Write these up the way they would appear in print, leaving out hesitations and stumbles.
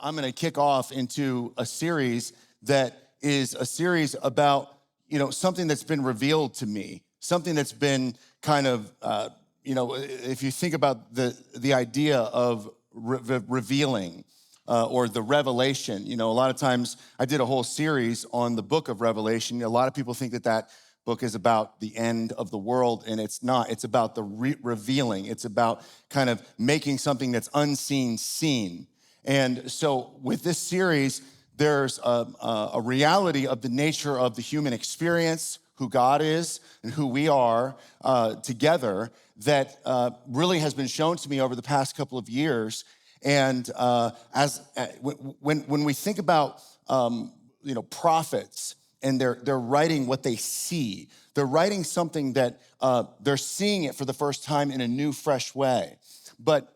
I'm going to kick off into a series that is a series about, something that's been revealed to me, something that's been kind of, if you think about the idea of revealing or the revelation, a lot of times I did a whole series on the book of Revelation. A lot of people think that book is about the end of the world, and it's not. It's about the revealing. It's about kind of making something that's unseen seen. And so with this series, there's a reality of the nature of the human experience, who God is and who we are together that really has been shown to me over the past couple of years. And when we think about prophets, and they're writing what they see, they're writing something that they're seeing it for the first time in a new, fresh way. But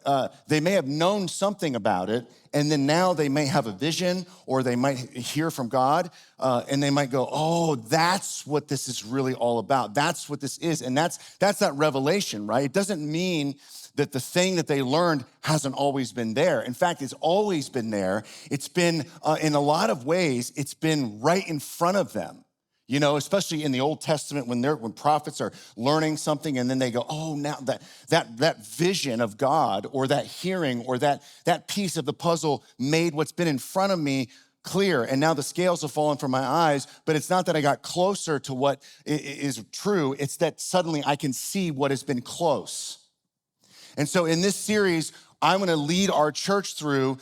they may have known something about it, and then now they may have a vision, or they might hear from God, and they might go, oh, that's what this is really all about. That's what this is, and that's that revelation, right? It doesn't mean that the thing that they learned hasn't always been there. In fact, it's always been there. It's been, in a lot of ways, it's been right in front of them. Especially in the Old Testament when prophets are learning something and then they go, oh, now that vision of God or that hearing or that piece of the puzzle made what's been in front of me clear. And now the scales have fallen from my eyes, but it's not that I got closer to what is true. It's that suddenly I can see what has been close. And so in this series, I'm going to lead our church through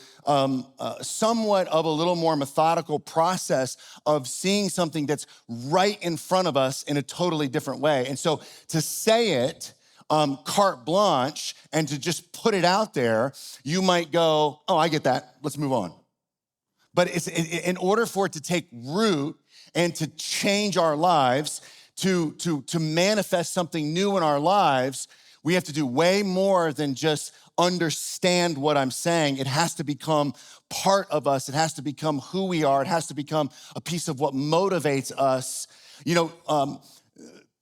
somewhat of a little more methodical process of seeing something that's right in front of us in a totally different way. And so to say it carte blanche and to just put it out there, you might go, oh, I get that. Let's move on. But it's in order for it to take root and to change our lives, to manifest something new in our lives, we have to do way more than just understand what I'm saying. It has to become part of us. It has to become who we are. It has to become a piece of what motivates us.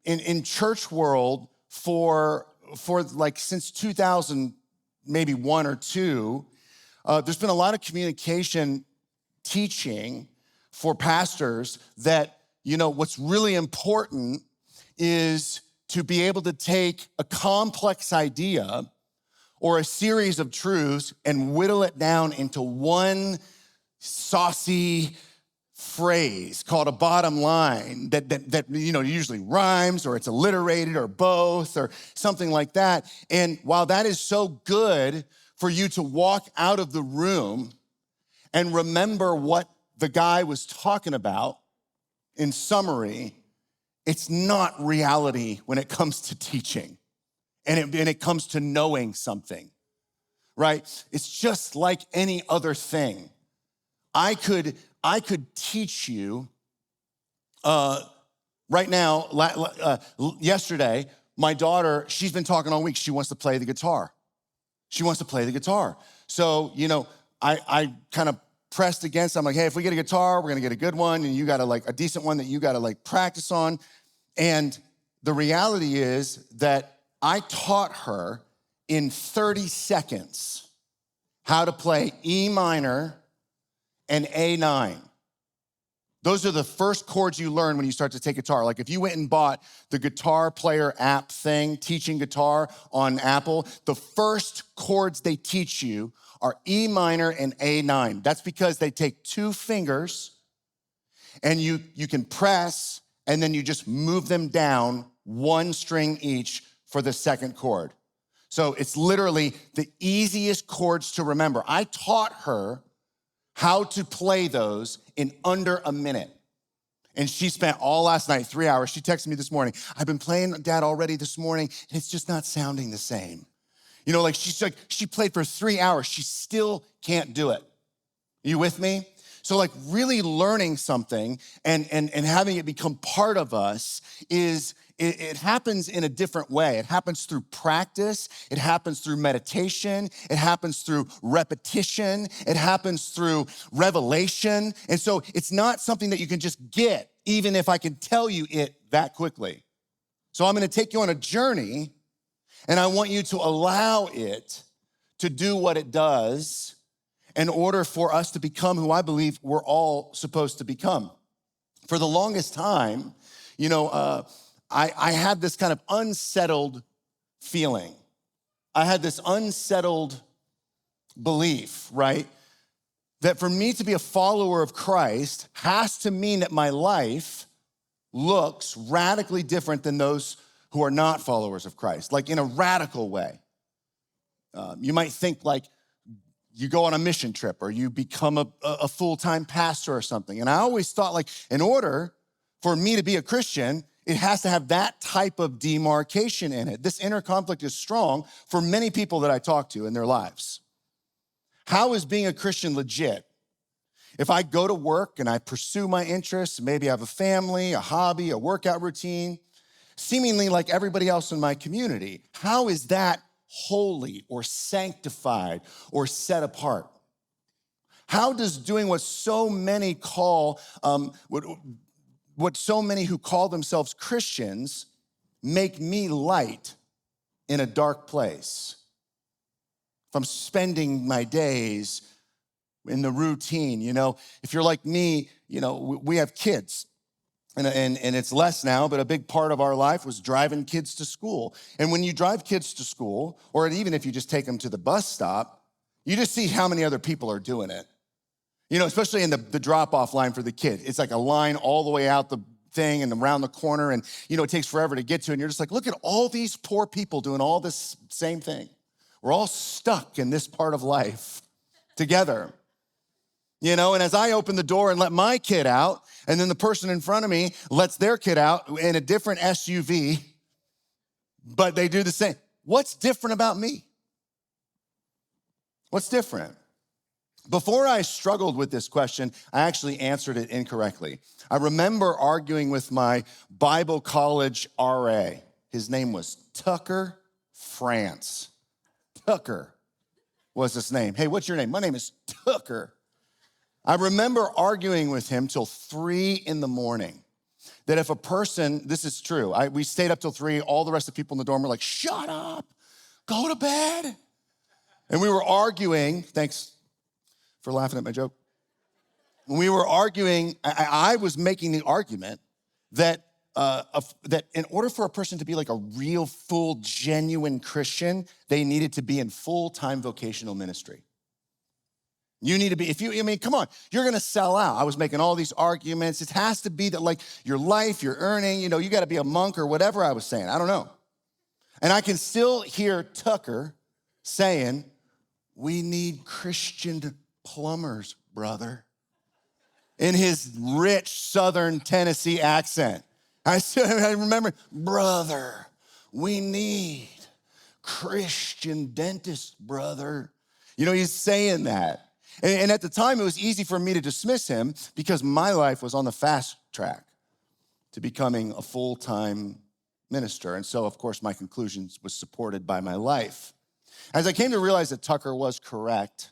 In church world for like since 2000, maybe 1 or 2, there's been a lot of communication teaching for pastors that, what's really important is to be able to take a complex idea or a series of truths and whittle it down into one saucy phrase called a bottom line that usually rhymes or it's alliterated or both or something like that. And while that is so good for you to walk out of the room and remember what the guy was talking about in summary, it's not reality when it comes to teaching and it comes to knowing something, right? It's just like any other thing. I could teach you right now. Yesterday, my daughter, she's been talking all week. She wants to play the guitar. So, I kind of pressed against. I'm like, hey, if we get a guitar, we're gonna get a good one, and you gotta a decent one that you gotta practice on. And the reality is that I taught her in 30 seconds how to play E minor and A9. Those are the first chords you learn when you start to take guitar. Like if you went and bought the guitar player app thing, teaching guitar on Apple, the first chords they teach you are E minor and A9. That's because they take 2 fingers and you can press and then you just move them down 1 string each for the second chord. So it's literally the easiest chords to remember. I taught her how to play those in under a minute. And she spent all last night, 3 hours. She texted me this morning, I've been playing, Dad, already this morning, and it's just not sounding the same. She played for 3 hours. She still can't do it. You with me? So really learning something and having it become part of us it happens in a different way. It happens through practice. It happens through meditation. It happens through repetition. It happens through revelation. And so it's not something that you can just get, even if I can tell you it that quickly. So I'm going to take you on a journey, and I want you to allow it to do what it does in order for us to become who I believe we're all supposed to become. For the longest time, I had this kind of unsettled feeling. I had this unsettled belief, right? That for me to be a follower of Christ has to mean that my life looks radically different than those who are not followers of Christ, like in a radical way. You might think like you go on a mission trip or you become a full-time pastor or something. And I always thought like in order for me to be a Christian, it has to have that type of demarcation in it. This inner conflict is strong for many people that I talk to in their lives. How is being a Christian legit? If I go to work and I pursue my interests, maybe I have a family, a hobby, a workout routine, seemingly like everybody else in my community, how is that holy or sanctified or set apart? How does doing what so many call, what so many who call themselves Christians make me light in a dark place? If I'm spending my days in the routine, if you're like me, we have kids. And it's less now, but a big part of our life was driving kids to school. And when you drive kids to school, or even if you just take them to the bus stop, you just see how many other people are doing it. Especially in the drop-off line for the kid. It's like a line all the way out the thing and around the corner, and it takes forever to get to it. And you're just like, look at all these poor people doing all this same thing. We're all stuck in this part of life together. And as I open the door and let my kid out, and then the person in front of me lets their kid out in a different SUV, but they do the same. What's different about me? What's different? Before I struggled with this question, I actually answered it incorrectly. I remember arguing with my Bible college RA. His name was Tucker France. Tucker was his name. Hey, what's your name? My name is Tucker. I remember arguing with him till 3 a.m. that if a person, this is true, we stayed up till 3, all the rest of the people in the dorm were like, shut up, go to bed. And we were arguing, thanks for laughing at my joke. When we were arguing, I was making the argument that that in order for a person to be like a real, full, genuine Christian, they needed to be in full-time vocational ministry. You need to be, come on, you're gonna sell out. I was making all these arguments. It has to be that like your life, you're earning, you gotta be a monk or whatever I was saying, I don't know. And I can still hear Tucker saying, we need Christian plumbers, brother, in his rich Southern Tennessee accent. I remember, brother, we need Christian dentists, brother. He's saying that. And at the time, it was easy for me to dismiss him because my life was on the fast track to becoming a full-time minister. And so, of course, my conclusion was supported by my life. As I came to realize that Tucker was correct,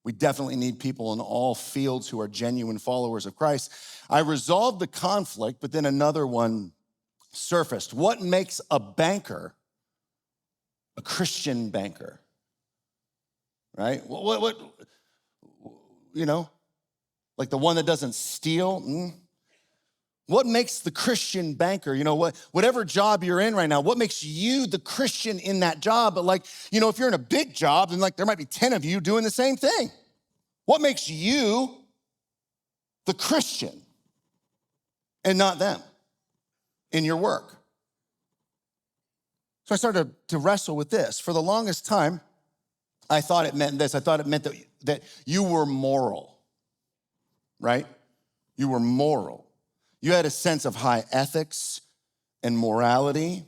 we definitely need people in all fields who are genuine followers of Christ. I resolved the conflict, but then another one surfaced. What makes a banker a Christian banker? Right? What like the one that doesn't steal? What makes the Christian banker? Whatever job you're in right now, what makes you the Christian in that job? But if you're in a big job, then there might be 10 of you doing the same thing. What makes you the Christian and not them in your work? So I started to wrestle with this. For the longest time, I thought it meant this. I thought it meant that you were moral, right? You were moral. You had a sense of high ethics and morality.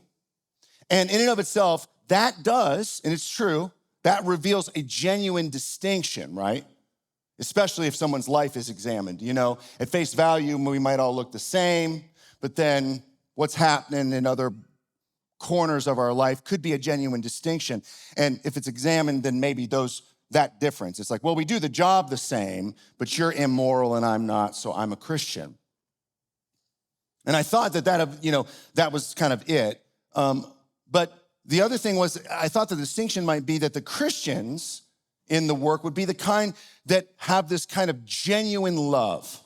And in and of itself, that does, and it's true, that reveals a genuine distinction, right? Especially if someone's life is examined. At face value, we might all look the same, but then what's happening in other corners of our life could be a genuine distinction. And if it's examined, then maybe that difference. It's like, well, we do the job the same, but you're immoral and I'm not, so I'm a Christian. And I thought that was kind of it. But the other thing was, I thought the distinction might be that the Christians in the work would be the kind that have this kind of genuine love,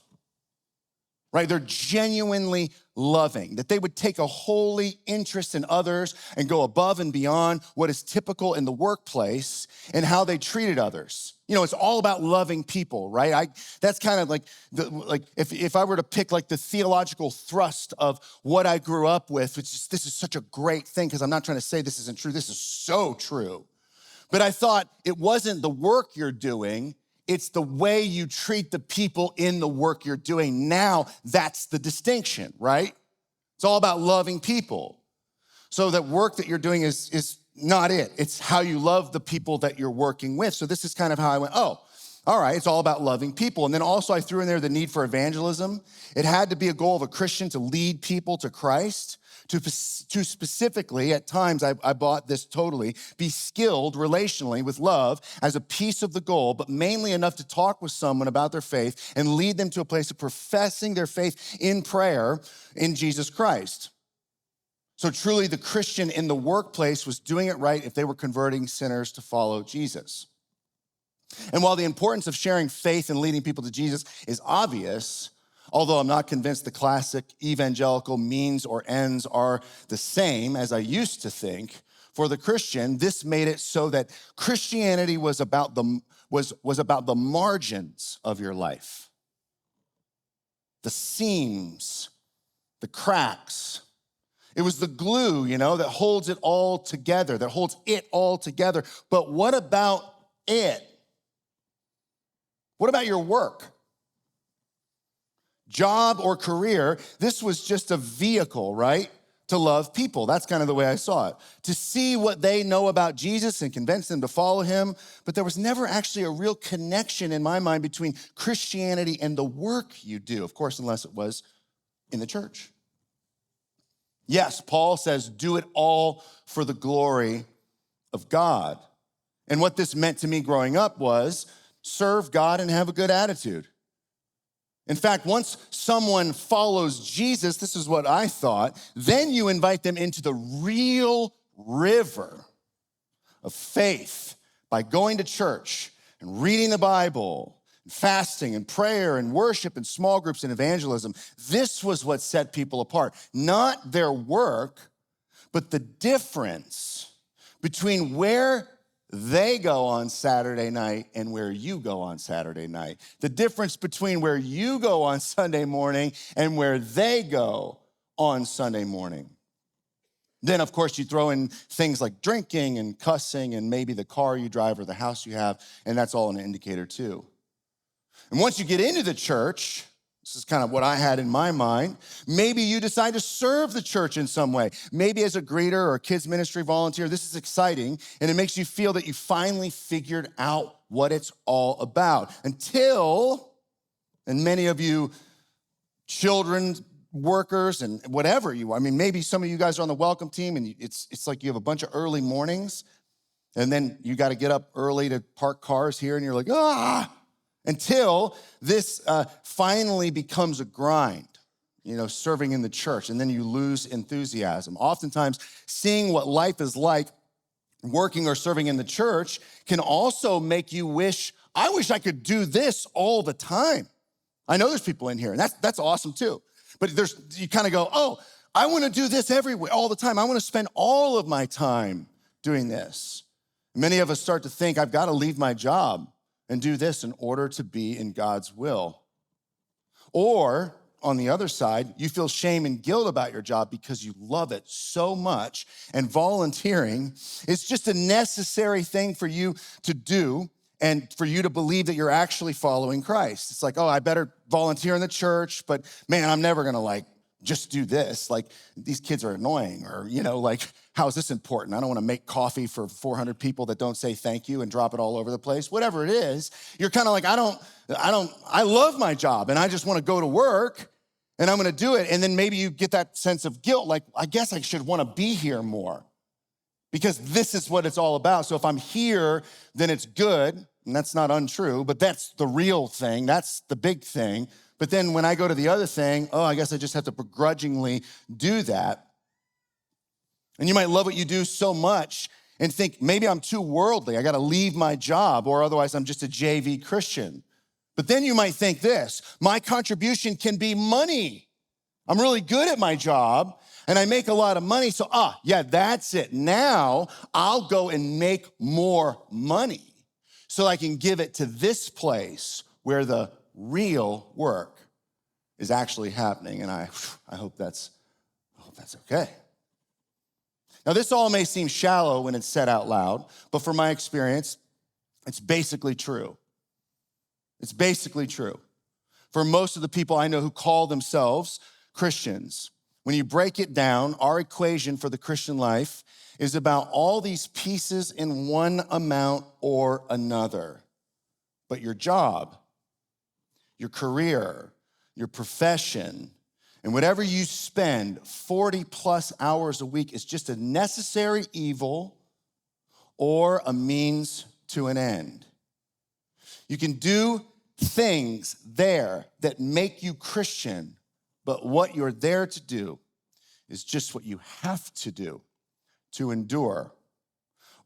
right? They're genuinely loving, that they would take a holy interest in others and go above and beyond what is typical in the workplace and how they treated others. You know, it's all about loving people, right? That's kind of like, if I were to pick like the theological thrust of what I grew up with, which is, this is such a great thing, because I'm not trying to say this isn't true. This is so true. But I thought it wasn't the work you're doing, it's the way you treat the people in the work you're doing. Now, that's the distinction, right? It's all about loving people. So that work that you're doing is not it. It's how you love the people that you're working with. So this is kind of how I went, oh, all right, it's all about loving people. And then also I threw in there the need for evangelism. It had to be a goal of a Christian to lead people to Christ, to specifically, at times I bought this totally, be skilled relationally with love as a piece of the goal, but mainly enough to talk with someone about their faith and lead them to a place of professing their faith in prayer in Jesus Christ. So truly the Christian in the workplace was doing it right if they were converting sinners to follow Jesus. And while the importance of sharing faith and leading people to Jesus is obvious, although I'm not convinced the classic evangelical means or ends are the same as I used to think, for the Christian, this made it so that Christianity was about the margins of your life. The seams, the cracks. It was the glue, that holds it all together, that holds it all together. But what about it? What about your work? Job or career, this was just a vehicle, right? To love people. That's kind of the way I saw it. To see what they know about Jesus and convince them to follow him. But there was never actually a real connection in my mind between Christianity and the work you do. Of course, unless it was in the church. Yes, Paul says, do it all for the glory of God. And what this meant to me growing up was serve God and have a good attitude. In fact, once someone follows Jesus, this is what I thought, then you invite them into the real river of faith by going to church and reading the Bible, and fasting and prayer and worship and small groups and evangelism. This was what set people apart. Not their work, but the difference between where they go on Saturday night and where you go on Saturday night. The difference between where you go on Sunday morning and where they go on Sunday morning. Then, of course, you throw in things like drinking and cussing and maybe the car you drive or the house you have, and that's all an indicator too. And once you get into the church, this is kind of what I had in my mind. Maybe you decide to serve the church in some way. Maybe as a greeter or a kids ministry volunteer. This is exciting, and it makes you feel that you finally figured out what it's all about. Until, and many of you children, workers, and whatever you are. I mean, maybe some of you guys are on the welcome team, and it's like you have a bunch of early mornings, and then you got to get up early to park cars here, and you're like, until this finally becomes a grind, serving in the church, and then you lose enthusiasm. Oftentimes, seeing what life is like working or serving in the church can also make you I wish I could do this all the time. I know there's people in here, and that's awesome too. But you kind of go, oh, I want to do this everywhere, all the time. I want to spend all of my time doing this. Many of us start to think, I've got to leave my job and do this in order to be in God's will. Or, on the other side, you feel shame and guilt about your job because you love it so much, and volunteering is just a necessary thing for you to do and for you to believe that you're actually following Christ. It's like, oh, I better volunteer in the church, but man, I'm never gonna just do this. These kids are annoying, or, how is this important? I don't want to make coffee for 400 people that don't say thank you and drop it all over the place. Whatever it is, you're kind of like, I love my job and I just want to go to work and I'm going to do it. And then maybe you get that sense of guilt, I guess I should want to be here more because this is what it's all about. So if I'm here, then it's good. And that's not untrue, but that's the real thing. That's the big thing. But then when I go to the other thing, I guess I just have to begrudgingly do that. And you might love what you do so much, and think maybe I'm too worldly. I got to leave my job, or otherwise I'm just a JV Christian. But then you might think this, my contribution can be money. I'm really good at my job and I make a lot of money. So, yeah, that's it. Now I'll go and make more money so I can give it to this place where the real work is actually happening. And I hope that's okay. Now, this all may seem shallow when it's said out loud, but from my experience, it's basically true. It's basically true. For most of the people I know who call themselves Christians, when you break it down, our equation for the Christian life is about all these pieces in one amount or another. But your job, your career, your profession, and whatever you spend 40 plus hours a week is just a necessary evil or a means to an end. You can do things there that make you Christian, but what you're there to do is just what you have to do to endure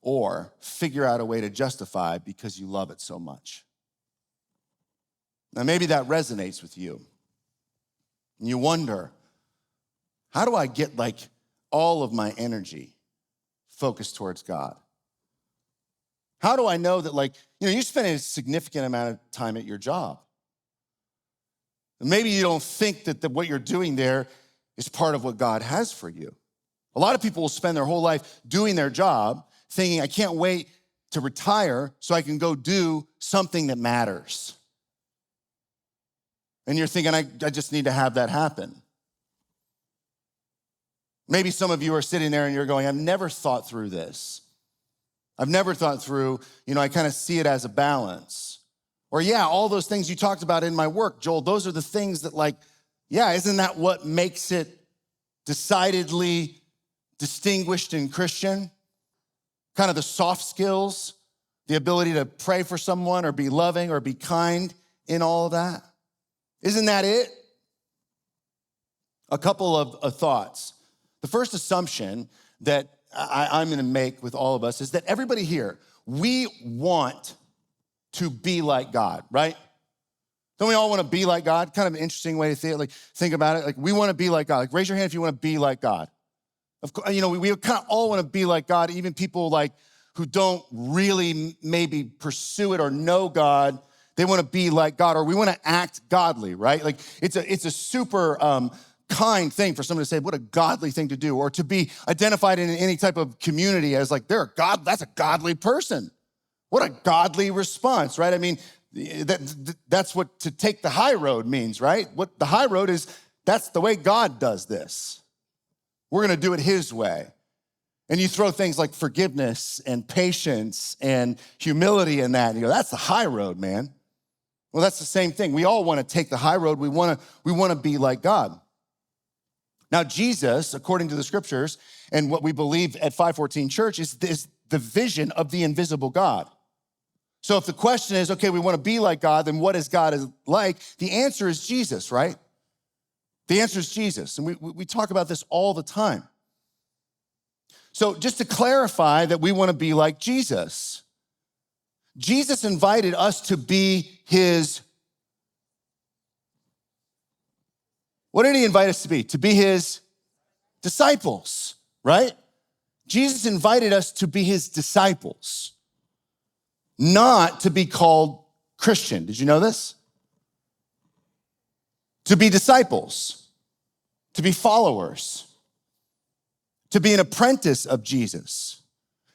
or figure out a way to justify because you love it so much. Now, maybe that resonates with you. And you wonder, how do I get all of my energy focused towards God? How do I know that you spend a significant amount of time at your job? And maybe you don't think that what you're doing there is part of what God has for you. A lot of people will spend their whole life doing their job thinking, I can't wait to retire so I can go do something that matters. And you're thinking, I just need to have that happen. Maybe some of you are sitting there and you're going, I've never thought through this. I've never thought through, I kind of see it as a balance. Or all those things you talked about in my work, Joel, those are the things that isn't that what makes it decidedly distinguished and Christian? Kind of the soft skills, the ability to pray for someone or be loving or be kind in all of that. Isn't that it? A couple of thoughts. The first assumption that I'm going to make with all of us is that everybody here, we want to be like God, right? Don't we all want to be like God? Kind of an interesting way to think about it. We want to be like God. Raise your hand if you want to be like God. Of course, we kind of all want to be like God, even people who don't really maybe pursue it or know God. They want to be like God, or we want to act godly, right? It's a super kind thing for someone to say, what a godly thing to do, or to be identified in any type of community as they're a God, that's a godly person. What a godly response, right? I mean, that's what to take the high road means, right? What the high road is, that's the way God does this. We're going to do it his way. And you throw things like forgiveness and patience and humility in that, and you go, that's the high road, man. Well, that's the same thing. We all want to take the high road. We want to be like God. Now, Jesus, according to the scriptures, and what we believe at 514 Church is the vision of the invisible God. So if the question is, okay, we want to be like God, then what is God like? The answer is Jesus, right? The answer is Jesus. And we talk about this all the time. So just to clarify that we want to be like Jesus, Jesus invited us to be his, what did he invite us to be? To be his disciples, right? Jesus invited us to be his disciples, not to be called Christian. Did you know this? To be disciples, to be followers, to be an apprentice of Jesus.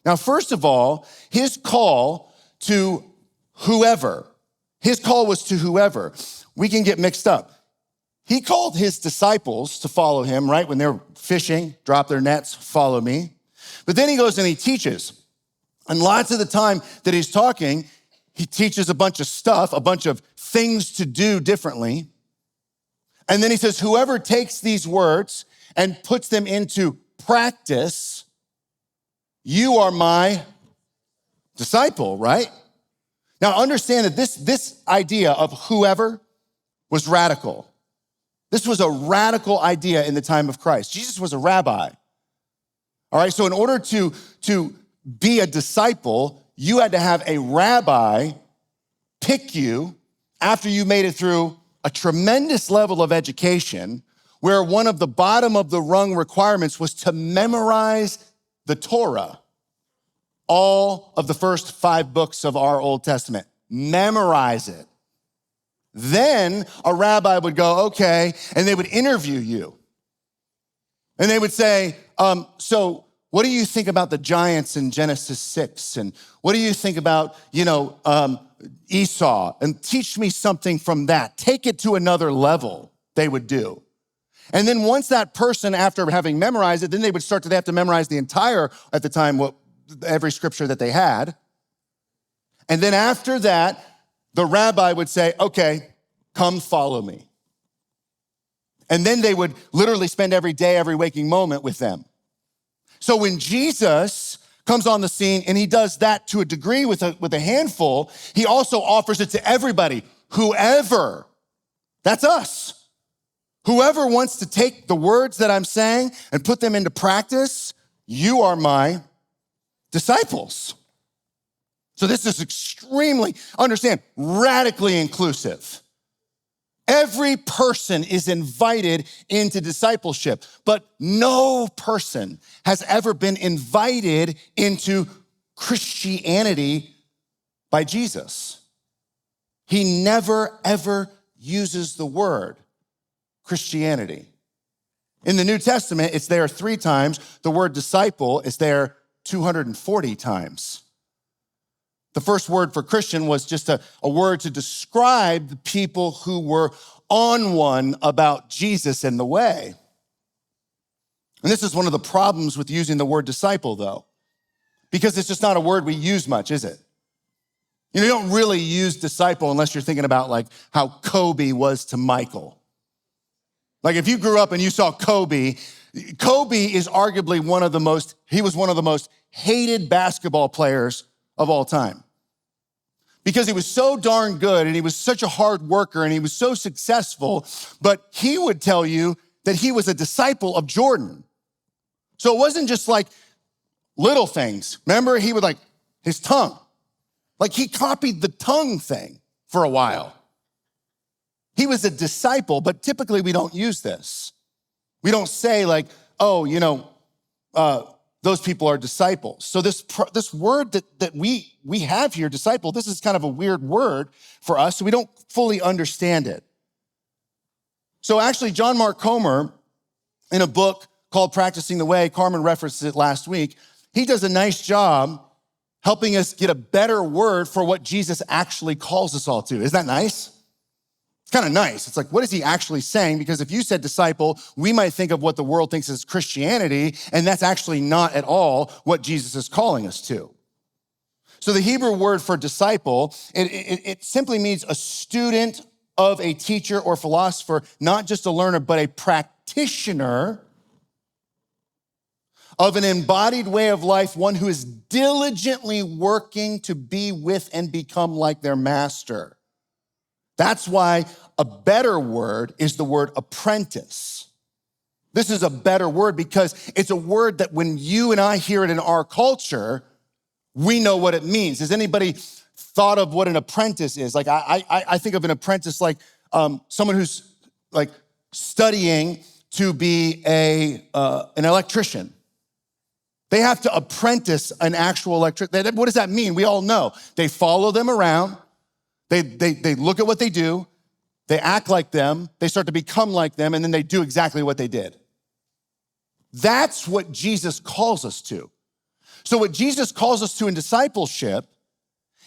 Now, first of all, his call to whoever. His call was to whoever. We can get mixed up. He called his disciples to follow him, right? When they're fishing, drop their nets, follow me. But then he goes and he teaches. And lots of the time that he's talking, he teaches a bunch of stuff, a bunch of things to do differently. And then he says, whoever takes these words and puts them into practice, you are my disciple, right? Now understand that this idea of whoever was radical. This was a radical idea in the time of Christ. Jesus was a rabbi. All right, so in order to be a disciple, you had to have a rabbi pick you after you made it through a tremendous level of education, where one of the bottom of the rung requirements was to memorize the Torah, all of the first 5 books of our Old Testament. Memorize it. Then a rabbi would go, okay, and they would interview you. And they would say, so what do you think about the giants in Genesis 6? And what do you think about, Esau? And teach me something from that. Take it to another level, they would do. And then once that person, after having memorized it, then they would start to have to memorize the entire, at the time, every scripture that they had. And then after that, the rabbi would say, okay, come follow me. And then they would literally spend every day, every waking moment with them. So when Jesus comes on the scene and he does that to a degree with a handful, he also offers it to everybody, whoever, that's us. Whoever wants to take the words that I'm saying and put them into practice, you are my disciples. So this is extremely, understand, radically inclusive. Every person is invited into discipleship, but no person has ever been invited into Christianity by Jesus. He never, ever uses the word Christianity. In the New Testament, it's there 3 times. The word disciple is there 240 times. The first word for Christian was just a word to describe the people who were on one about Jesus and the way. And this is one of the problems with using the word disciple, though, because it's just not a word we use much, is it? You don't really use disciple unless you're thinking about like how Kobe was to Michael. Like if you grew up and you saw Kobe is arguably one of the most hated basketball players of all time. Because he was so darn good and he was such a hard worker and he was so successful, but he would tell you that he was a disciple of Jordan. So it wasn't just like little things. Remember, he would like his tongue. Like he copied the tongue thing for a while. He was a disciple, but typically we don't use this. We don't say like, oh, those people are disciples. So this word that we have here, disciple, this is kind of a weird word for us, so we don't fully understand it. So actually, John Mark Comer, in a book called Practicing the Way, Carmen referenced it last week, he does a nice job helping us get a better word for what Jesus actually calls us all to. Isn't that nice? It's kind of nice. It's like, what is he actually saying? Because if you said disciple, we might think of what the world thinks is Christianity, and that's actually not at all what Jesus is calling us to. So the Hebrew word for disciple, it simply means a student of a teacher or philosopher, not just a learner, but a practitioner of an embodied way of life, one who is diligently working to be with and become like their master. That's why a better word is the word apprentice. This is a better word because it's a word that when you and I hear it in our culture, we know what it means. Has anybody thought of what an apprentice is? Like I think of an apprentice like someone who's like studying to be an electrician. They have to apprentice an actual electrician. What does that mean? We all know. They follow them around. They look at what they do. They act like them. They start to become like them, and then they do exactly what they did. That's what Jesus calls us to. So what Jesus calls us to in discipleship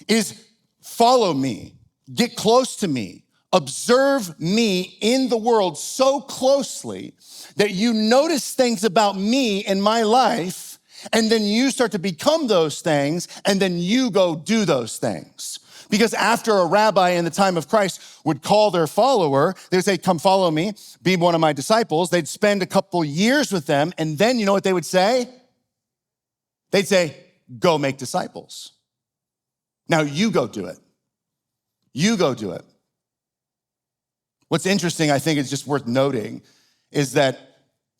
is follow me, get close to me, observe me in the world so closely that you notice things about me in my life, and then you start to become those things, and then you go do those things. Because after a rabbi in the time of Christ would call their follower, they'd say, come follow me, be one of my disciples. They'd spend a couple years with them, and then you know what they would say? They'd say, go make disciples. Now you go do it. You go do it. What's interesting, I think is just worth noting, is that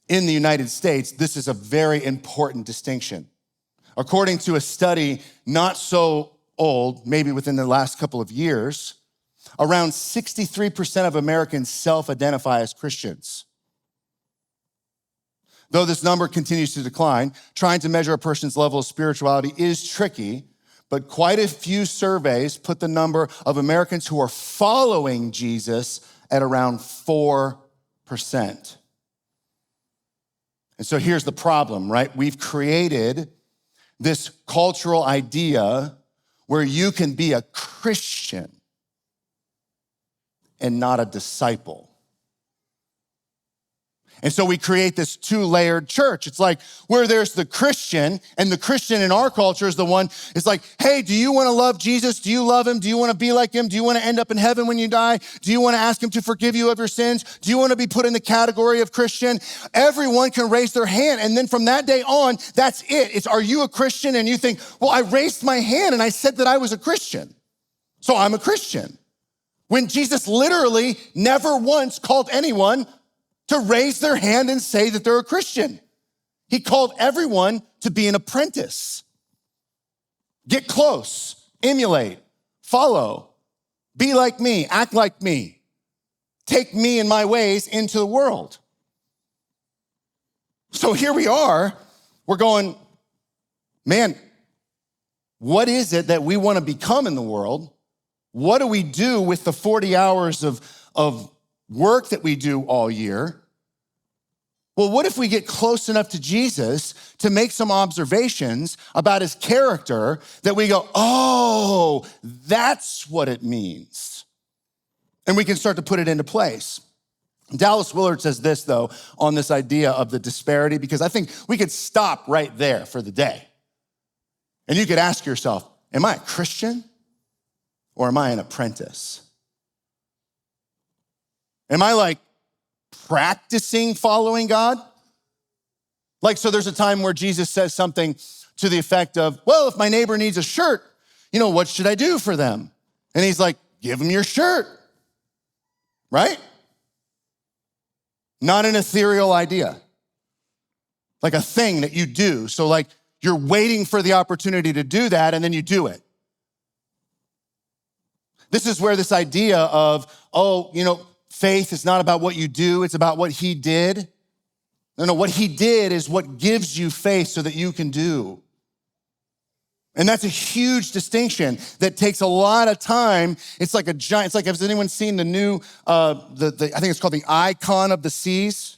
in the United States, this is a very important distinction. According to a study not so old, maybe within the last couple of years, around 63% of Americans self-identify as Christians. Though this number continues to decline, trying to measure a person's level of spirituality is tricky, but quite a few surveys put the number of Americans who are following Jesus at around 4%. And so here's the problem, right? We've created this cultural idea where you can be a Christian and not a disciple. And so we create this two-layered church. It's like where there's the Christian, and the Christian in our culture is the one, it's like, hey, do you want to love Jesus? Do you love him? Do you want to be like him? Do you want to end up in heaven when you die? Do you want to ask him to forgive you of your sins? Do you want to be put in the category of Christian? Everyone can raise their hand. And then from that day on, that's it. It's, are you a Christian? And you think, well, I raised my hand and I said that I was a Christian. So I'm a Christian. When Jesus literally never once called anyone to raise their hand and say that they're a Christian. He called everyone to be an apprentice. Get close, emulate, follow, be like me, act like me, take me and my ways into the world. So here we are, we're going, man, what is it that we want to become in the world? What do we do with the 40 hours of work that we do all year? Well, what if we get close enough to Jesus to make some observations about his character that we go, oh, that's what it means. And we can start to put it into place. Dallas Willard says this, though, on this idea of the disparity, because I think we could stop right there for the day. And you could ask yourself, am I a Christian or am I an apprentice? Am I like practicing following God? Like, so there's a time where Jesus says something to the effect of, well, if my neighbor needs a shirt, what should I do for them? And he's like, give them your shirt, right? Not an ethereal idea, like a thing that you do. So like you're waiting for the opportunity to do that and then you do it. This is where this idea of, faith is not about what you do, it's about what he did. No, what he did is what gives you faith so that you can do. And that's a huge distinction that takes a lot of time. It's like has anyone seen the new, I think it's called the Icon of the Seas,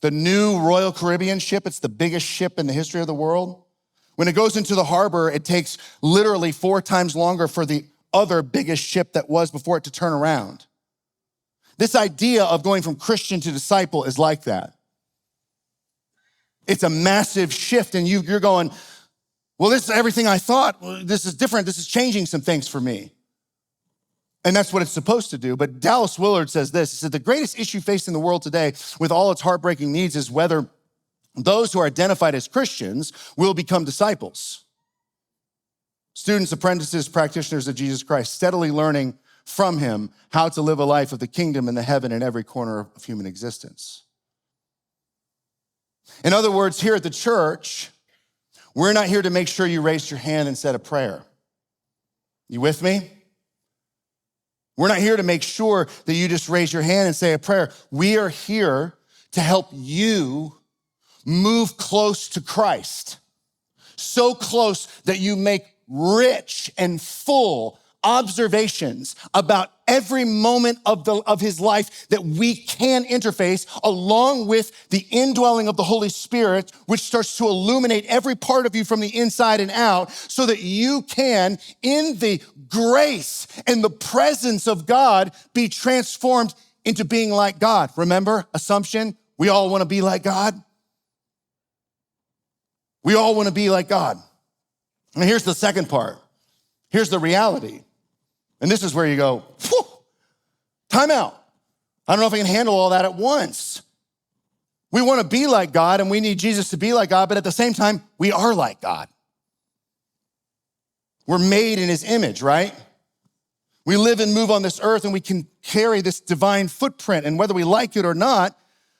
the new Royal Caribbean ship. It's the biggest ship in the history of the world. When it goes into the harbor, it takes literally 4 times longer for the other biggest ship that was before it to turn around. This idea of going from Christian to disciple is like that. It's a massive shift, and you're going, well, this is everything I thought. This is different. This is changing some things for me. And that's what it's supposed to do. But Dallas Willard says this. He said, the greatest issue facing the world today with all its heartbreaking needs is whether those who are identified as Christians will become disciples. Students, apprentices, practitioners of Jesus Christ, steadily learning from him how to live a life of the kingdom and the heaven in every corner of human existence. In other words, here at the church, we're not here to make sure you raised your hand and said a prayer. You with me? We're not here to make sure that you just raise your hand and say a prayer. We are here to help you move close to Christ, so close that you make rich and full observations about every moment of his life that we can interface, along with the indwelling of the Holy Spirit, which starts to illuminate every part of you from the inside and out, so that you can, in the grace and the presence of God, be transformed into being like God. Remember, assumption, we all want to be like God. We all want to be like God. And here's the second part. Here's the reality. And this is where you go, time out. I don't know if I can handle all that at once. We want to be like God and we need Jesus to be like God, but at the same time, we are like God. We're made in his image, right? We live and move on this earth and we can carry this divine footprint. And whether we like it or not,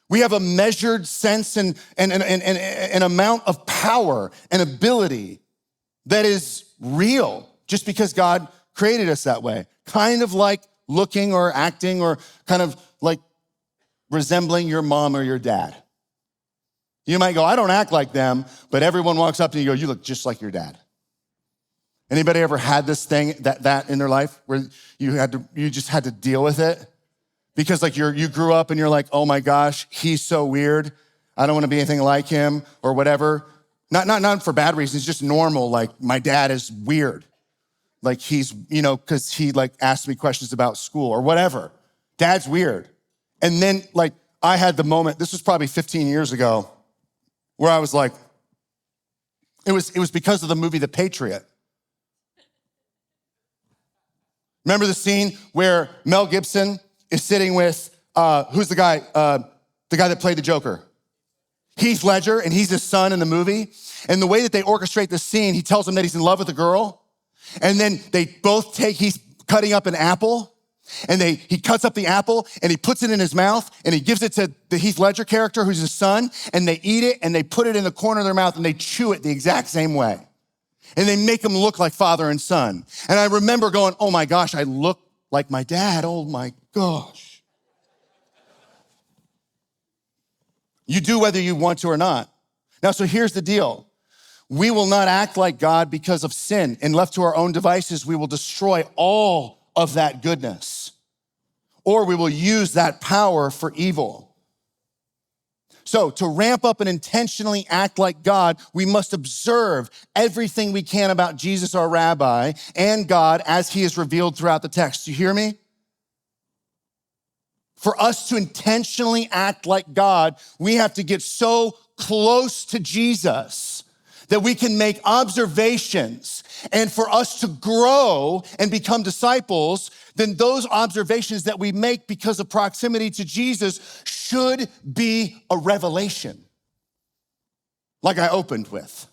we have a measured sense and an amount of power and ability that is real just because God created us that way. Kind of like looking or acting or kind of like resembling your mom or your dad. You might go, I don't act like them, but everyone walks up to you and you look just like your dad. Anybody ever had this thing, that in their life where you just had to deal with it? Because like you grew up and you're like, oh my gosh, he's so weird. I don't want to be anything like him or whatever. Not for bad reasons, just normal. Like my dad is weird. Like he's, because he like asked me questions about school or whatever. Dad's weird. And then like I had the moment, this was probably 15 years ago, where I was like, it was because of the movie The Patriot. Remember the scene where Mel Gibson is sitting with, who's the guy that played the Joker? Heath Ledger, and he's his son in the movie. And the way that they orchestrate the scene, he tells him that he's in love with a girl. And then they both he's cutting up an apple, and he cuts up the apple and he puts it in his mouth and he gives it to the Heath Ledger character who's his son, and they eat it and they put it in the corner of their mouth and they chew it the exact same way. And they make them look like father and son. And I remember going, oh my gosh, I look like my dad. Oh my gosh. You do whether you want to or not. Now, so here's the deal. We will not act like God because of sin. And left to our own devices, we will destroy all of that goodness. Or we will use that power for evil. So to ramp up and intentionally act like God, we must observe everything we can about Jesus, our rabbi, and God as he is revealed throughout the text. Do you hear me? For us to intentionally act like God, we have to get so close to Jesus that we can make observations. And for us to grow and become disciples, then those observations that we make because of proximity to Jesus should be a revelation. Like I opened with.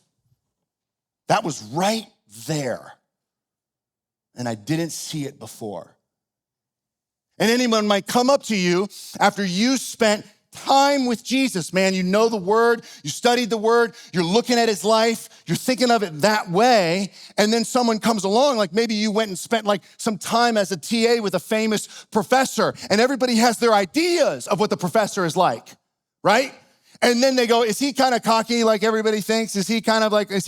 That was right there. And I didn't see it before. And anyone might come up to you after you spent time with Jesus, man. You know the word, you studied the word, you're looking at his life, you're thinking of it that way. And then someone comes along, like maybe you went and spent like some time as a TA with a famous professor, and everybody has their ideas of what the professor is like, right? And then they go, is he kind of cocky like everybody thinks? Is he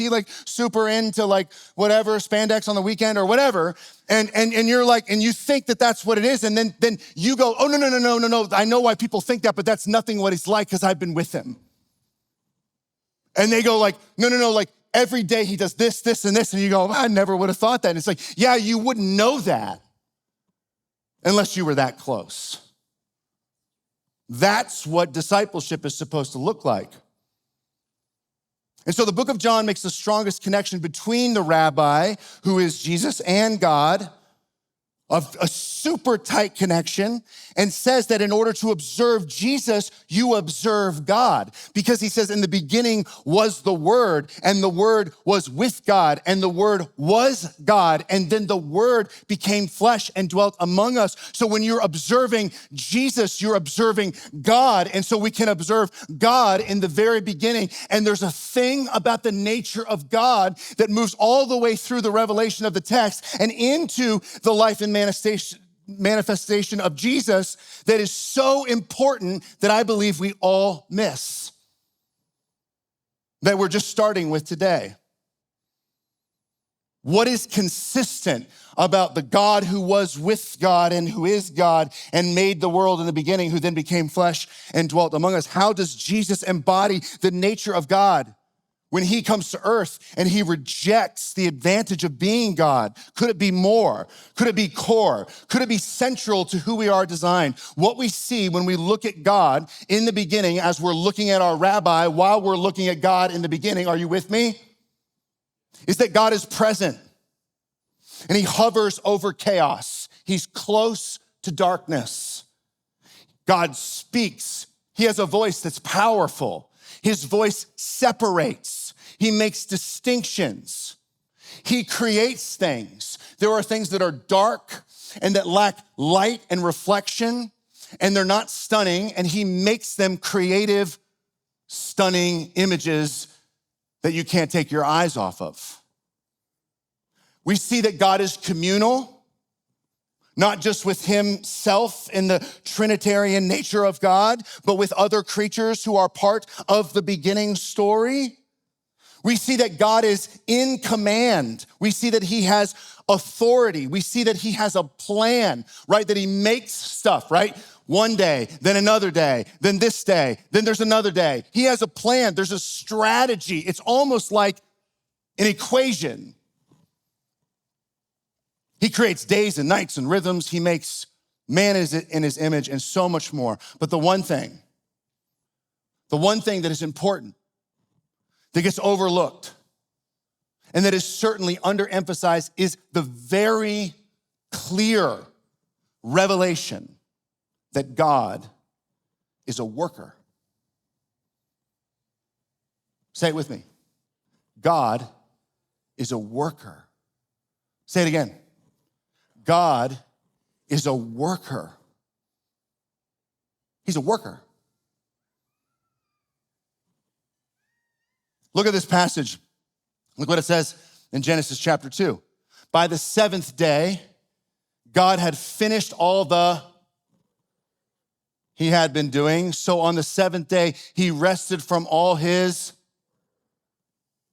like super into like whatever, spandex on the weekend or whatever? And you're like, and you think that that's what it is. And then you go, oh, no. I know why people think that, but that's nothing what he's like because I've been with him. And they go like, no, like every day he does this, and this. And you go, I never would have thought that. And it's like, yeah, you wouldn't know that unless you were that close. That's what discipleship is supposed to look like. And so the book of John makes the strongest connection between the rabbi, who is Jesus, and God, of a super tight connection, and says that in order to observe Jesus, you observe God. Because he says, in the beginning was the Word, and the Word was with God, and the Word was God, and then the Word became flesh and dwelt among us. So when you're observing Jesus, you're observing God, and so we can observe God in the very beginning. And there's a thing about the nature of God that moves all the way through the revelation of the text and into the life and manifestation of Jesus that is so important that I believe we all miss, that we're just starting with today. What is consistent about the God who was with God and who is God and made the world in the beginning, who then became flesh and dwelt among us? How does Jesus embody the nature of God when he comes to earth and he rejects the advantage of being God? Could it be more? Could it be core? Could it be central to who we are designed? What we see when we look at God in the beginning, as we're looking at our rabbi while we're looking at God in the beginning, are you with me? Is that God is present and he hovers over chaos. He's close to darkness. God speaks. He has a voice that's powerful. His voice separates. He makes distinctions. He creates things. There are things that are dark and that lack light and reflection, and they're not stunning, and he makes them creative, stunning images that you can't take your eyes off of. We see that God is communal, not just with himself in the Trinitarian nature of God, but with other creatures who are part of the beginning story. We see that God is in command. We see that he has authority. We see that he has a plan, right? That he makes stuff, right? One day, then another day, then this day, then there's another day. He has a plan. There's a strategy. It's almost like an equation. He creates days and nights and rhythms. He makes man in his image and so much more. But the one thing that is important, that gets overlooked, and that is certainly underemphasized, is the very clear revelation that God is a worker. Say it with me. God is a worker. Say it again. God is a worker. He's a worker. Look at this passage. Look what it says in Genesis chapter 2. By the seventh day, God had finished all he had been doing. So on the seventh day, he rested from all his.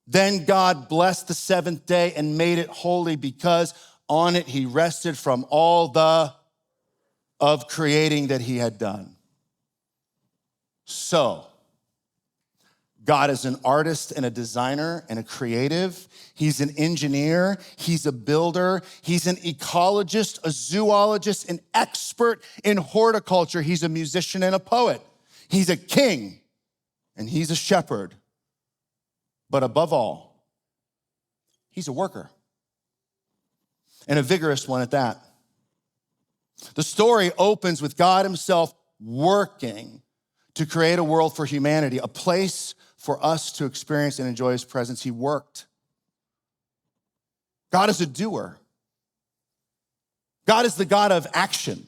Then God blessed the seventh day and made it holy because on it he rested from all of creating that he had done. So, God is an artist and a designer and a creative. He's an engineer. He's a builder. He's an ecologist, a zoologist, an expert in horticulture. He's a musician and a poet. He's a king and he's a shepherd. But above all, he's a worker and a vigorous one at that. The story opens with God himself working to create a world for humanity, a place for us to experience and enjoy his presence. He worked. God is a doer. God is the God of action,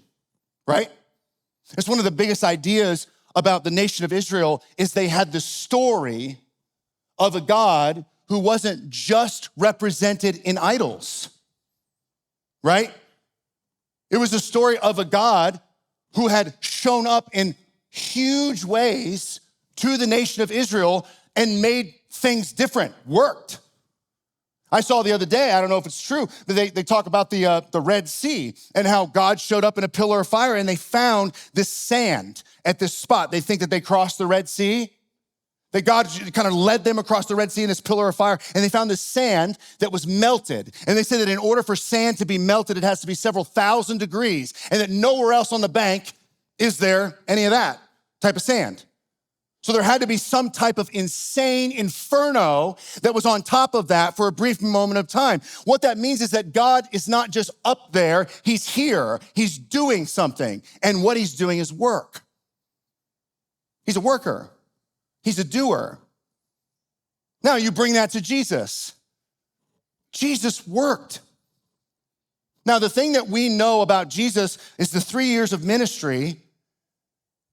right? It's one of the biggest ideas about the nation of Israel is they had the story of a God who wasn't just represented in idols, right? It was a story of a God who had shown up in huge ways to the nation of Israel and made things different, worked. I saw the other day, I don't know if it's true, but they talk about the Red Sea and how God showed up in a pillar of fire and they found this sand at this spot. They think that they crossed the Red Sea, that God kind of led them across the Red Sea in this pillar of fire, and they found this sand that was melted. And they said that in order for sand to be melted, it has to be several thousand degrees, and that nowhere else on the bank is there any of that type of sand. So there had to be some type of insane inferno that was on top of that for a brief moment of time. What that means is that God is not just up there, he's here, he's doing something. And what he's doing is work. He's a worker. He's a doer. Now you bring that to Jesus. Jesus worked. Now the thing that we know about Jesus is the 3 years of ministry.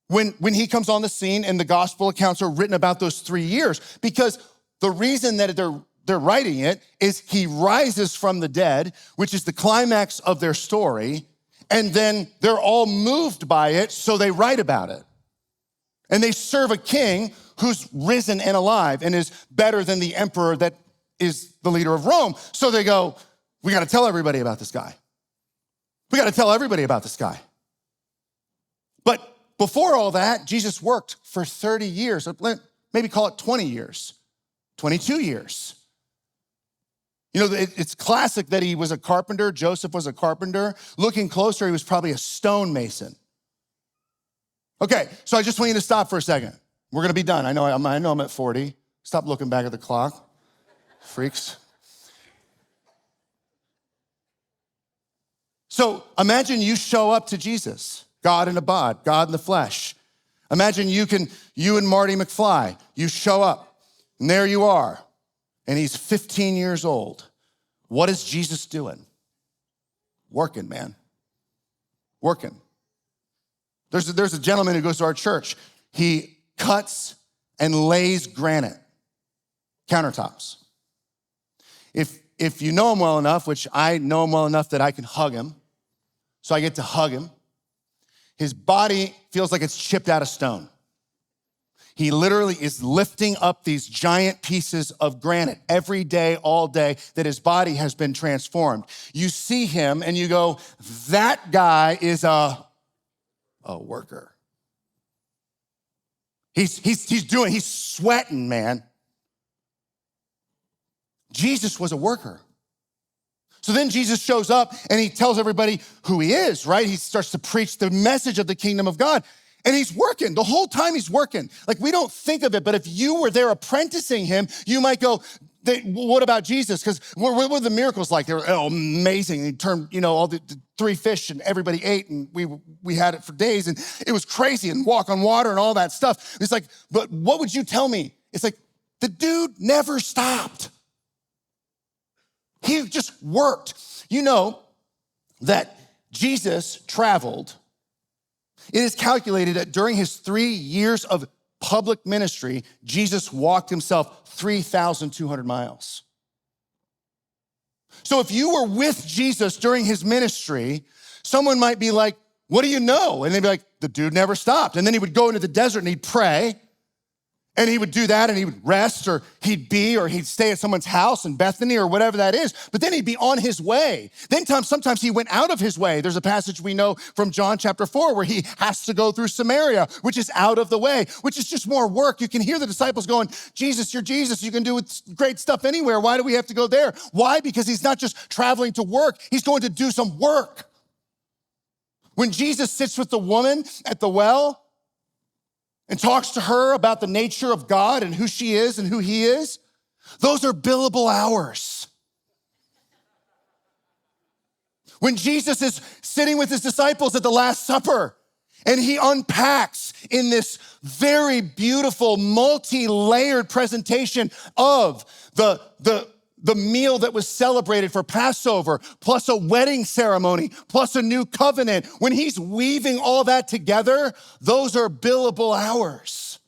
When he comes on the scene and the gospel accounts are written about those 3 years, because the reason that they're writing it is he rises from the dead, which is the climax of their story, and then they're all moved by it, so they write about it. And they serve a king who's risen and alive and is better than the emperor that is the leader of Rome. So they go, we got to tell everybody about this guy. We got to tell everybody about this guy. But before all that, Jesus worked for 30 years, maybe call it 20 years, 22 years. You know, it's classic that he was a carpenter. Joseph was a carpenter. Looking closer, he was probably a stonemason. Okay, so I just want you to stop for a second. We're gonna be done. I know I'm at 40. Stop looking back at the clock, freaks. So imagine you show up to Jesus. God in a bod, God in the flesh. Imagine you and Marty McFly, you show up, and there you are, and he's 15 years old. What is Jesus doing? Working, man. Working. There's a gentleman who goes to our church. He cuts and lays granite countertops. If if you know him well enough, which I know him well enough that I can hug him, so I get to hug him, his body feels like it's chipped out of stone. He literally is lifting up these giant pieces of granite every day, all day, that his body has been transformed. You see him and you go, that guy is a worker. He's sweating, man. Jesus was a worker. So then Jesus shows up and he tells everybody who he is, right? He starts to preach the message of the kingdom of God. And he's working. The whole time he's working. Like, we don't think of it, but if you were there apprenticing him, you might go, what about Jesus? Because what were the miracles like? They were amazing. He turned, all the 3 fish and everybody ate, and we had it for days, and it was crazy, and walk on water and all that stuff. It's like, but what would you tell me? It's like, the dude never stopped. He just worked. You know that Jesus traveled. It is calculated that during his 3 years of public ministry, Jesus walked himself 3,200 miles. So if you were with Jesus during his ministry, someone might be like, what do you know? And they'd be like, the dude never stopped. And then he would go into the desert and he'd pray. And he would do that and he would rest, or he'd stay at someone's house in Bethany or whatever that is. But then he'd be on his way. Then sometimes he went out of his way. There's a passage we know from John chapter 4 where he has to go through Samaria, which is out of the way, which is just more work. You can hear the disciples going, Jesus, you're Jesus. You can do great stuff anywhere. Why do we have to go there? Why? Because he's not just traveling to work. He's going to do some work. When Jesus sits with the woman at the well, and talks to her about the nature of God and who she is and who he is, those are billable hours. When Jesus is sitting with his disciples at the Last Supper and he unpacks in this very beautiful, multi-layered presentation of the meal that was celebrated for Passover, plus a wedding ceremony, plus a new covenant. When he's weaving all that together, those are billable hours.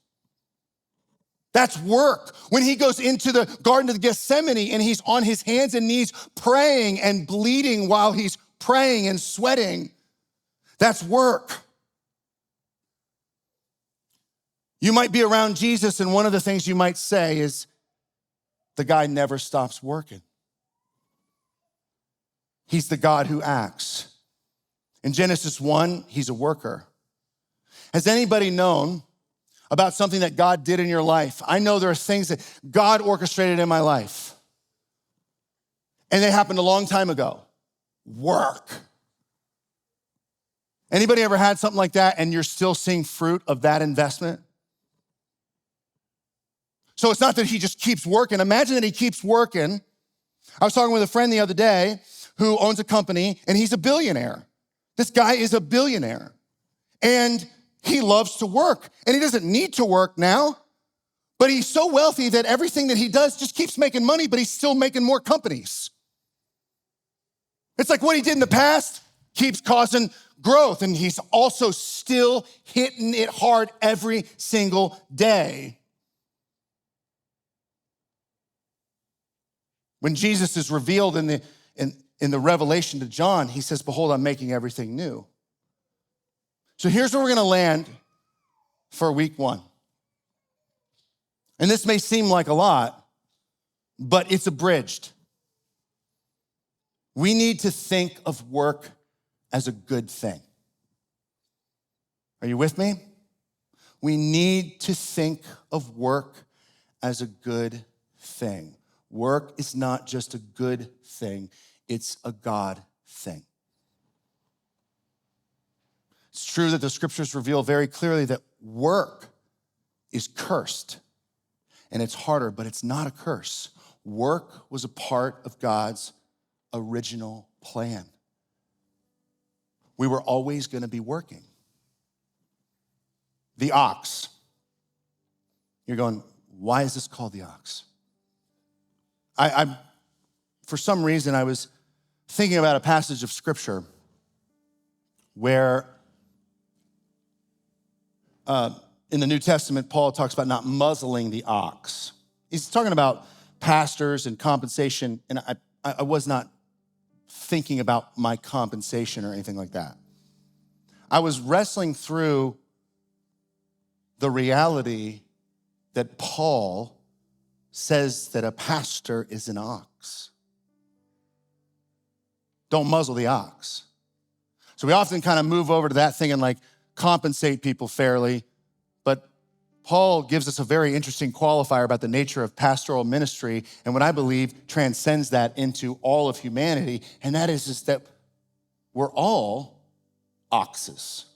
That's work. When he goes into the Garden of Gethsemane and he's on his hands and knees praying and bleeding while he's praying and sweating, that's work. You might be around Jesus and one of the things you might say is, the guy never stops working. He's the God who acts. In Genesis 1, he's a worker. Has anybody known about something that God did in your life? I know there are things that God orchestrated in my life, and they happened a long time ago. Work. Anybody ever had something like that and you're still seeing fruit of that investment? So it's not that he just keeps working. Imagine that he keeps working. I was talking with a friend the other day who owns a company, and he's a billionaire. This guy is a billionaire, and he loves to work, and he doesn't need to work now, but he's so wealthy that everything that he does just keeps making money, but he's still making more companies. It's like what he did in the past keeps causing growth, and he's also still hitting it hard every single day. When Jesus is revealed in the revelation to John, he says, behold, I'm making everything new. So here's where we're gonna land for week 1. And this may seem like a lot, but it's abridged. We need to think of work as a good thing. Are you with me? We need to think of work as a good thing. Work is not just a good thing, it's a God thing. It's true that the scriptures reveal very clearly that work is cursed, and it's harder, but it's not a curse. Work was a part of God's original plan. We were always going to be working. The ox. You're going, why is this called the ox? For some reason, I was thinking about a passage of scripture where in the New Testament, Paul talks about not muzzling the ox. He's talking about pastors and compensation, and I was not thinking about my compensation or anything like that. I was wrestling through the reality that Paul says that a pastor is an ox. Don't muzzle the ox. So we often kind of move over to that thing and like compensate people fairly. But Paul gives us a very interesting qualifier about the nature of pastoral ministry, and what I believe transcends that into all of humanity, and that is that we're all oxes.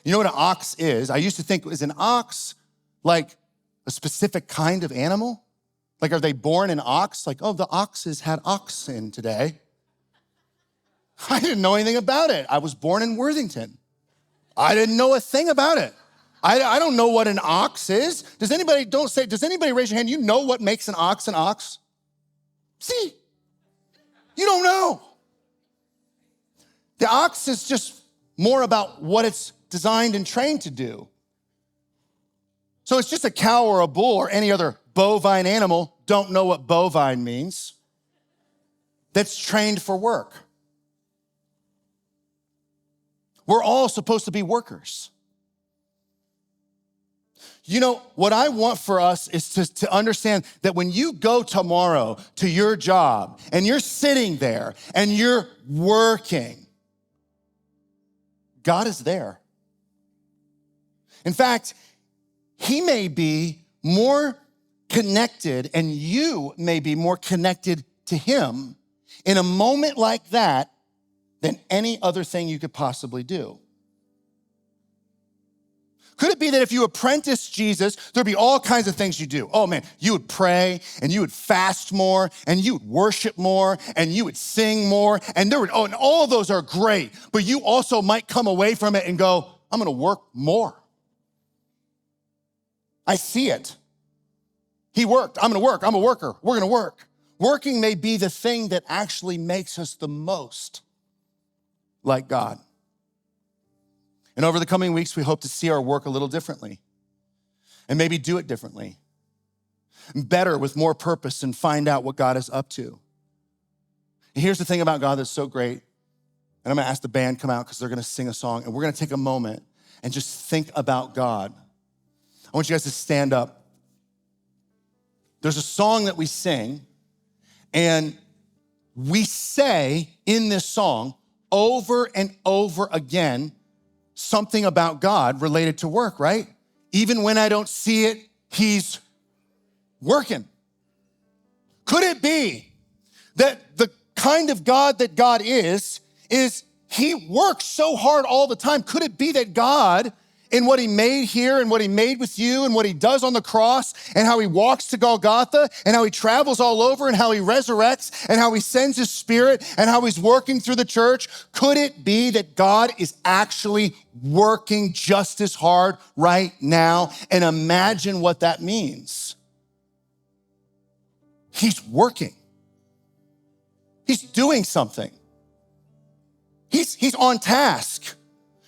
You know what an ox is? I used to think, is an ox like a specific kind of animal? Like, are they born an ox? Like, oh, the oxes had oxen today. I didn't know anything about it. I was born in Worthington. I didn't know a thing about it. I don't know what an ox is. Does anybody raise your hand? You know what makes an ox an ox? See, you don't know. The ox is just more about what it's designed and trained to do. So it's just a cow or a bull or any other bovine animal, don't know what bovine means, that's trained for work. We're all supposed to be workers. You know, what I want for us is to understand that when you go tomorrow to your job and you're sitting there and you're working, God is there. In fact, he may be more connected and you may be more connected to him in a moment like that than any other thing you could possibly do. Could it be that if you apprentice Jesus, there'd be all kinds of things you do? Oh man, you would pray and you would fast more and you would worship more and you would sing more and and all of those are great, but you also might come away from it and go, I'm gonna work more. I see it. He worked, I'm gonna work, I'm a worker, we're gonna work. Working may be the thing that actually makes us the most like God. And over the coming weeks, we hope to see our work a little differently and maybe do it differently, better with more purpose and find out what God is up to. And here's the thing about God that's so great. And I'm gonna ask the band come out because they're gonna sing a song and we're gonna take a moment and just think about God. I want you guys to stand up. There's a song that we sing and we say in this song over and over again, something about God related to work, right? Even when I don't see it, he's working. Could it be that the kind of God that God is he works so hard all the time? Could it be that God, in what he made here and what he made with you and what he does on the cross and how he walks to Golgotha and how he travels all over and how he resurrects and how he sends his spirit and how he's working through the church, could it be that God is actually working just as hard right now? And imagine what that means. He's working. He's doing something. He's on task.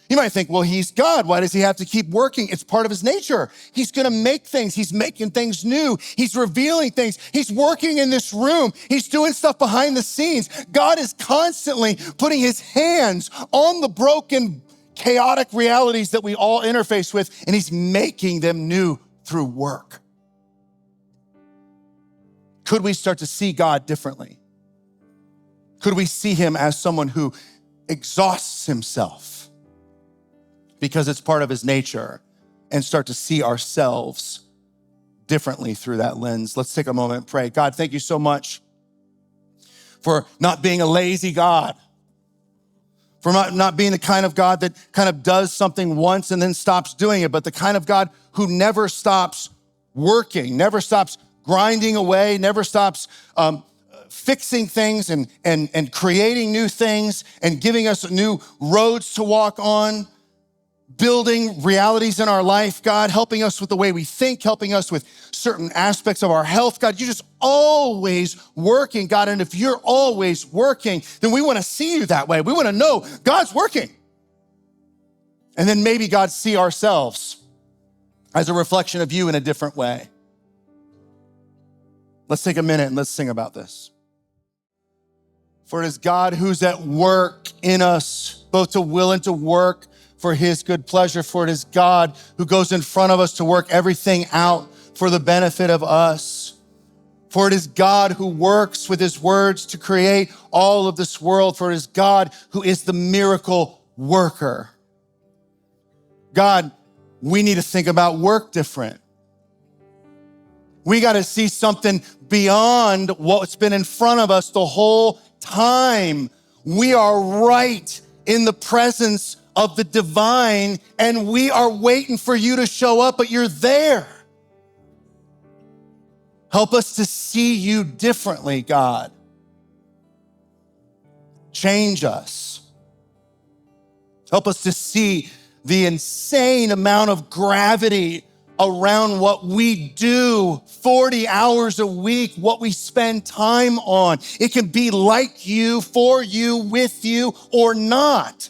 You might think, well, he's God. Why does he have to keep working? It's part of his nature. He's gonna make things. He's making things new. He's revealing things. He's working in this room. He's doing stuff behind the scenes. God is constantly putting his hands on the broken, chaotic realities that we all interface with, and he's making them new through work. Could we start to see God differently? Could we see him as someone who exhausts himself because it's part of his nature, and start to see ourselves differently through that lens? Let's take a moment and pray. God, thank you so much for not being a lazy God, for not being the kind of God that kind of does something once and then stops doing it, but the kind of God who never stops working, never stops grinding away, never stops fixing things and creating new things and giving us new roads to walk on, building realities in our life, God, helping us with the way we think, helping us with certain aspects of our health. God, you're just always working, God. And if you're always working, then we want to see you that way. We want to know God's working. And then maybe, God, see ourselves as a reflection of you in a different way. Let's take a minute and let's sing about this. For it is God who's at work in us, both to will and to work for his good pleasure. For it is God who goes in front of us to work everything out for the benefit of us. For it is God who works with his words to create all of this world. For it is God who is the miracle worker. God, we need to think about work different. We got to see something beyond what's been in front of us the whole time. We are right in the presence of the divine, and we are waiting for you to show up, but you're there. Help us to see you differently, God. Change us. Help us to see the insane amount of gravity around what we do 40 hours a week, what we spend time on. It can be like you, for you, with you, or not.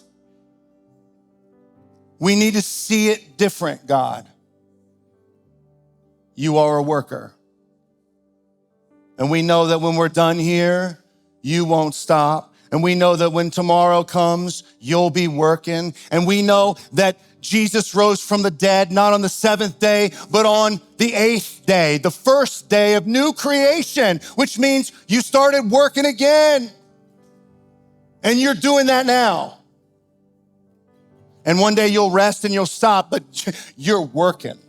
We need to see it different, God. You are a worker. And we know that when we're done here, you won't stop. And we know that when tomorrow comes, you'll be working. And we know that Jesus rose from the dead, not on the seventh day, but on the eighth day, the first day of new creation, which means you started working again. And you're doing that now. And one day you'll rest and you'll stop, but you're working.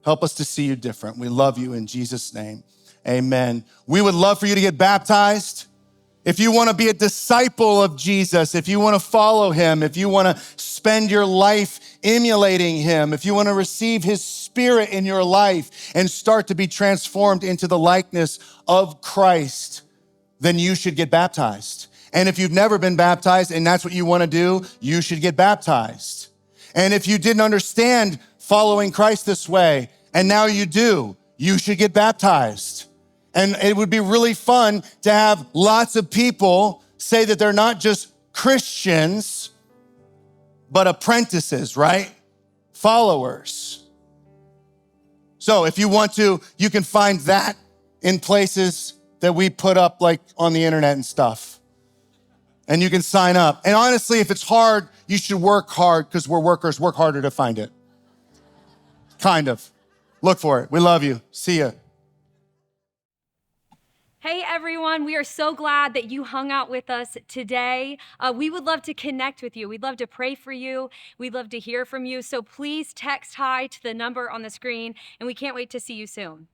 Help us to see you different. We love you in Jesus' name. Amen. We would love for you to get baptized. If you want to be a disciple of Jesus, if you want to follow him, if you want to spend your life emulating him, if you want to receive his spirit in your life and start to be transformed into the likeness of Christ, then you should get baptized. And if you've never been baptized and that's what you want to do, you should get baptized. And if you didn't understand following Christ this way, and now you do, you should get baptized. And it would be really fun to have lots of people say that they're not just Christians, but apprentices, right? Followers. So if you want to, you can find that in places that we put up like on the internet and stuff. And you can sign up. And honestly, if it's hard, you should work hard because we're workers. Work harder to find it. Kind of. Look for it. We love you. See ya. Hey everyone, we are so glad that you hung out with us today. We would love to connect with you. We'd love to pray for you. We'd love to hear from you. So please text hi to the number on the screen, and we can't wait to see you soon.